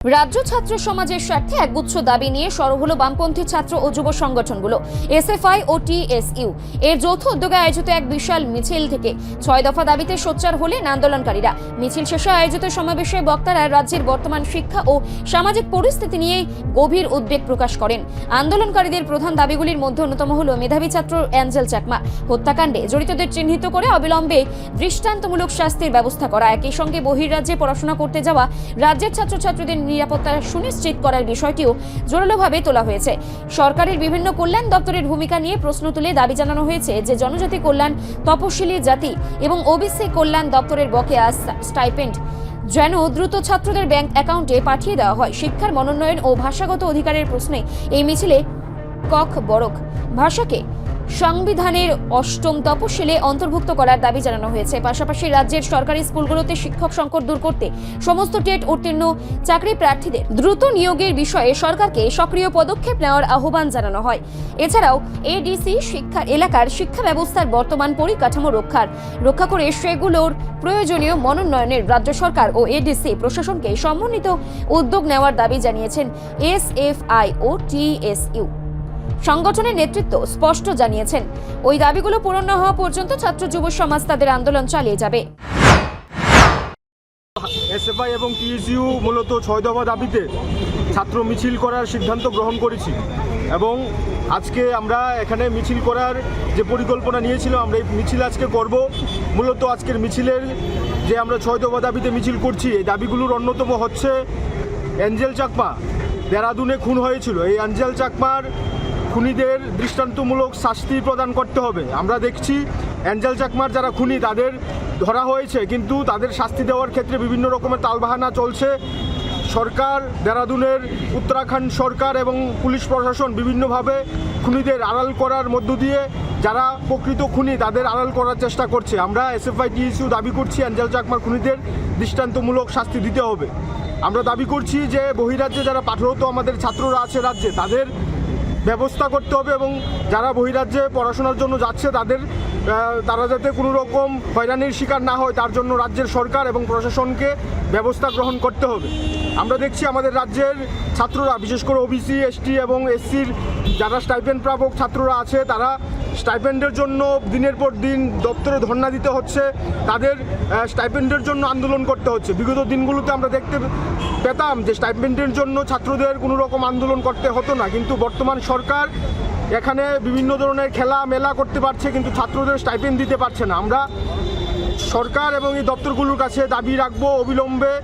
রাজ্য ছাত্র সমাজের স্বার্থে একগুচ্ছ দাবি নিয়ে সরব হলো বামপন্থী ছাত্র ও যুব সংগঠনগুলো। এসএফআই ও টিএসইউ এর যৌথ উদ্যোগে আয়োজিত এক বিশাল মিছিল থেকে 6 দফা দাবিতে সোচ্চার হলেন আন্দোলনকারীরা। মিছিল শেষে আয়োজিত সমাবেশে বক্তারা রাজ্যের বর্তমান শিক্ষা ও সামাজিক পরিস্থিতি নিয়ে গভীর উদ্বেগ প্রকাশ করেন। আন্দোলনকারীদের প্রধান দাবিগুলির মধ্যে অন্যতম হলো মেধাবী ছাত্র অ্যাঞ্জেল চাকমা হত্যাকাণ্ডে জড়িতদের চিহ্নিত করে অবিলম্বে দৃষ্টান্তমূলক শাস্তির ব্যবস্থা করা, একই সঙ্গে বহির্রাজ্যে পড়াশোনা করতে যাওয়া রাজ্যের ছাত্রছাত্রীদের নিরাপত্তা সুনিশ্চিত করার বিষয়টিও জোরালোভাবে তোলা হয়েছে। সরকারের বিভিন্ন কল্যাণ দপ্তরের ভূমিকা নিয়ে প্রশ্ন তুলে দাবি জানানো হয়েছে যে জনজাতি কল্যাণ, তপশিলি জাতি এবং ওবিসি কল্যাণ দপ্তরের বকেয়া স্টাইপেন্ড যেন দ্রুত ছাত্রদের ব্যাংক অ্যাকাউন্টে পাঠিয়ে দেওয়া হয়। শিক্ষার মনোন্নয়ন ও ভাষাগত অধিকারের প্রশ্নে এই মিছিলে কক বরক ভাষাকে সংবিধানের 8ম তপশিলে অন্তর্ভুক্ত করার দাবি জানানো হয়েছে। পাশাপাশি রাজ্যের সরকারি স্কুলগুলোতে শিক্ষক সংকট দূর করতে সমস্ত টেট উত্তীর্ণ চাকরি প্রার্থীদের দ্রুত নিয়োগের বিষয়ে সরকারকে সক্রিয় পদক্ষেপ নেওয়ার আহ্বান জানানো হয়। এছাড়াও এডিসি শিক্ষা এলাকার শিক্ষা ব্যবস্থার বর্তমান পরিকাঠামো রক্ষা করে সেগুলোর প্রয়োজনীয় মনোন্নয়নের রাজ্য সরকার ও এডিসি প্রশাসনকে সমন্বিত উদ্যোগ নেওয়ার দাবি জানিয়েছেন এসএফআই ও টিএসইউ। সংগঠনের নেতৃত্ব স্পষ্ট জানিয়েছেন ওই দাবিগুলো পূরণ না হওয়া পর্যন্ত ছাত্র যুব সমাজ তাদের আন্দোলন চালিয়ে যাবে। এসএফআই এবং টিএসইউ মূলত 6 দফা দাবিতে ছাত্র মিছিল করার সিদ্ধান্ত গ্রহণ করেছি এবং আজকে আমরা এখানে মিছিল করার যে পরিকল্পনা নিয়েছিলাম আমরা এই মিছিল আজকে করব। মূলত আজকের মিছিলের যে আমরা 6 দফা দাবিতে মিছিল করছি, এই দাবিগুলোর অন্যতম হচ্ছে অ্যাঞ্জেল চাকমা দেরাদুনে খুন হয়েছিল। এই অ্যাঞ্জেল চাকমার খুনিদের দৃষ্টান্তমূলক শাস্তি প্রদান করতে হবে। আমরা দেখছি অ্যাঞ্জেল চাকমার যারা খুনি তাদের ধরা হয়েছে, কিন্তু তাদের শাস্তি দেওয়ার ক্ষেত্রে বিভিন্ন রকমের তালবাহানা চলছে। সরকার, দেরাদুনের উত্তরাখণ্ড সরকার এবং পুলিশ প্রশাসন বিভিন্নভাবে খুনিদের আড়াল করার মধ্য দিয়ে যারা প্রকৃত খুনি তাদের আড়াল করার চেষ্টা করছে। আমরা এসএফআই টিএসইউ দাবি করছি অ্যাঞ্জেল চাকমার খুনিদের দৃষ্টান্তমূলক শাস্তি দিতে হবে। আমরা দাবি করছি যে বহিরাজ্যে যারা পাঠরত আমাদের ছাত্ররা আছে রাজ্যে, তাদের ব্যবস্থা করতে হবে এবং যারা বহিরাজ্যে পড়াশোনার জন্য যাচ্ছে তারা যাতে কোনো রকম হয়রানির শিকার না হয় তার জন্য রাজ্যের সরকার এবং প্রশাসনকে ব্যবস্থা গ্রহণ করতে হবে। আমরা দেখছি আমাদের রাজ্যের ছাত্ররা, বিশেষ করে ওবিসি, এসটি এবং এসসির যারা স্টাইপেন্ড প্রাপক ছাত্ররা আছে, তারা স্টাইপেন্ডের জন্য দিনের পর দিন দপ্তরে ধর্ণা দিতে হচ্ছে, তাদের স্টাইপেন্ডের জন্য আন্দোলন করতে হচ্ছে। বিগত দিনগুলোতে আমরা দেখতে পেতাম যে স্টাইপেন্ডের জন্য ছাত্রদের কোনো রকম আন্দোলন করতে হতো না, কিন্তু বর্তমান সরকার এখানে বিভিন্ন ধরনের খেলা মেলা করতে পারছে, কিন্তু ছাত্রদের স্টাইপেন্ড দিতে পারছে না। আমরা সরকার এবং এই দপ্তরগুলোর কাছে দাবি রাখবো অবিলম্বে,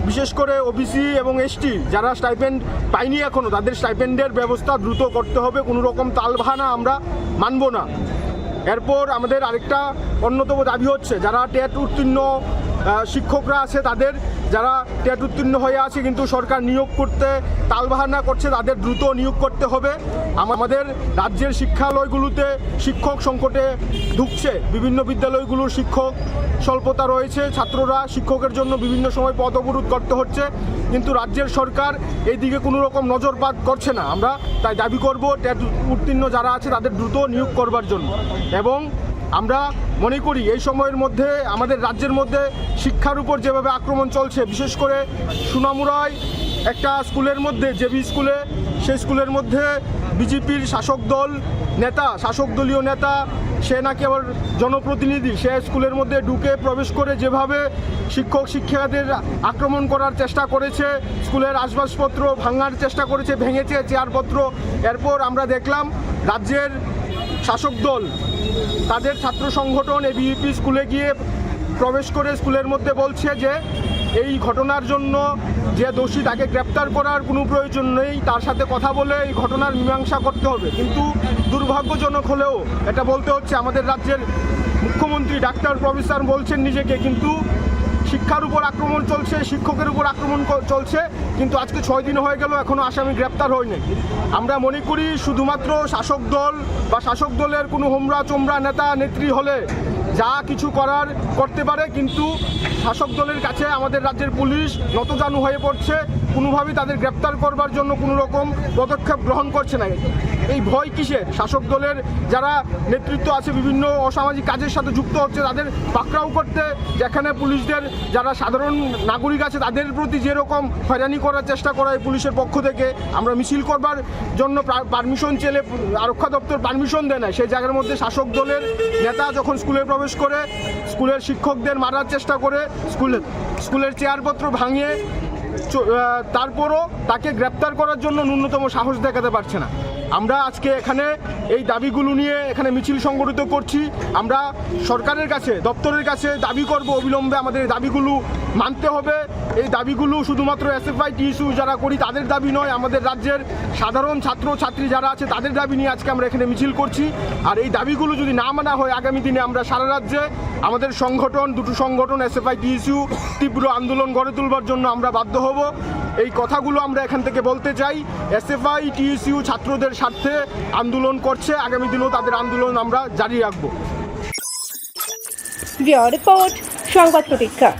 বিশেষ করে ওবিসি এবং এসটি যারা স্টাইপেন্ড পায়নি এখনও, তাদের স্টাইপেন্ডের ব্যবস্থা দ্রুত করতে হবে। কোনো রকম তালবাহানা আমরা মানব না। এরপর আমাদের আরেকটা অন্যতম দাবি হচ্ছে যারা টেট উত্তীর্ণ শিক্ষকরা আছে, তাদের যারা টেট উত্তীর্ণ হয়ে আছে কিন্তু সরকার নিয়োগ করতে তালবাহানা করছে, তাদের দ্রুত নিয়োগ করতে হবে। আমাদের রাজ্যের শিক্ষালয়গুলোতে শিক্ষক সংকটে ঢুকছে, বিভিন্ন বিদ্যালয়গুলোর শিক্ষক স্বল্পতা রয়েছে, ছাত্ররা শিক্ষকের জন্য বিভিন্ন সময় পদ অবরোধ করতে হচ্ছে, কিন্তু রাজ্যের সরকার এই দিকে কোনো রকম নজরপাত করছে না। আমরা তাই দাবি করব টেট উত্তীর্ণ যারা আছে তাদের দ্রুত নিয়োগ করবার জন্য। এবং আমরা মনে করি এই সময়ের মধ্যে আমাদের রাজ্যের মধ্যে শিক্ষার উপর যেভাবে আক্রমণ চলছে, বিশেষ করে সুনামুড়ায় একটা স্কুলের মধ্যে, জেবি স্কুলে, সেই স্কুলের মধ্যে বিজেপির শাসক দলীয় নেতা, সে নাকি আবার জনপ্রতিনিধি, সে স্কুলের মধ্যে ঢুকে প্রবেশ করে যেভাবে শিক্ষক শিক্ষিকাদের আক্রমণ করার চেষ্টা করেছে, স্কুলের আসবাবপত্র ভাঙার চেষ্টা করেছে, ভেঙেছে চেয়ারপত্র। এরপর আমরা দেখলাম রাজ্যের শাসক দল তাদের ছাত্র সংগঠন এবিভিপি স্কুলে গিয়ে প্রবেশ করে স্কুলের মধ্যে বলছে যে এই ঘটনার জন্য যে দোষী তাকে গ্রেপ্তার করার কোনো প্রয়োজন নেই, তার সাথে কথা বলে এই ঘটনার মীমাংসা করতে হবে। কিন্তু দুর্ভাগ্যজনক হলেও এটা বলতে হচ্ছে, আমাদের রাজ্যের মুখ্যমন্ত্রী ডাক্তার প্রফেসর বলছেন নিজেকে, কিন্তু শিক্ষার উপর আক্রমণ চলছে, শিক্ষকের উপর আক্রমণ চলছে, কিন্তু আজকে 6 দিন হয়ে গেল এখনও আসামি গ্রেপ্তার হয়নি। আমরা মনে করি শুধুমাত্র শাসক দল বা শাসক দলের কোনো হোমরা চোমরা নেতা নেত্রী হলে যা কিছু করার করতে পারে, কিন্তু শাসক দলের কাছে আমাদের রাজ্যের পুলিশ নতজানু হয়ে পড়ছে, কোনোভাবেই তাদের গ্রেপ্তার করবার জন্য কোনো রকম পদক্ষেপ গ্রহণ করছে না। এই ভয় কিসের? শাসক দলের যারা নেতৃত্ব আছে বিভিন্ন অসামাজিক কাজের সাথে যুক্ত হচ্ছে, তাদের পাকড়াও করতে যেখানে পুলিশদের যারা সাধারণ নাগরিক আছে তাদের প্রতি যেরকম হয়রানি করার চেষ্টা করা হয় পুলিশের পক্ষ থেকে, আমরা মিছিল করবার জন্য পারমিশন চেলে আরক্ষা দপ্তর পারমিশন দেয় না, সেই জায়গার মধ্যে শাসক দলের নেতা যখন স্কুলে প্রবেশ করে স্কুলের শিক্ষকদের মারার চেষ্টা করে, স্কুলের চেয়ারপত্র ভাঙিয়ে তারপরও তাকে গ্রেপ্তার করার জন্য ন্যূনতম সাহস দেখাতে পারছে না। আমরা আজকে এখানে এই দাবিগুলো নিয়ে এখানে মিছিল সংগঠিত করছি। আমরা সরকারের কাছে, দপ্তরের কাছে দাবি করব অবিলম্বে আমাদের এই দাবিগুলো মানতে হবে। এই দাবিগুলো শুধুমাত্র এসএফআই টিএসইউ যারা করি তাদের দাবি নয়, আমাদের রাজ্যের সাধারণ ছাত্র ছাত্রী যারা আছে তাদের দাবি নিয়ে আজকে আমরা এখানে মিছিল করছি। আর এই দাবিগুলো যদি না মানা হয় আগামী দিনে আমরা সারা রাজ্যে আমাদের সংগঠন, দুটো সংগঠন এসএফআই টিএসইউ তীব্র আন্দোলন গড়ে তুলবার জন্য আমরা বাধ্য হব। এই কথাগুলো আমরা এখান থেকে বলতে চাই। এসএফআই টিএসইউ ছাত্রদের স্বার্থে আন্দোলন করছে, আগামী দিনেও তাদের আন্দোলন আমরা জারি রাখবো। রিপোর্ট সংবাদ প্রতীক্ষা।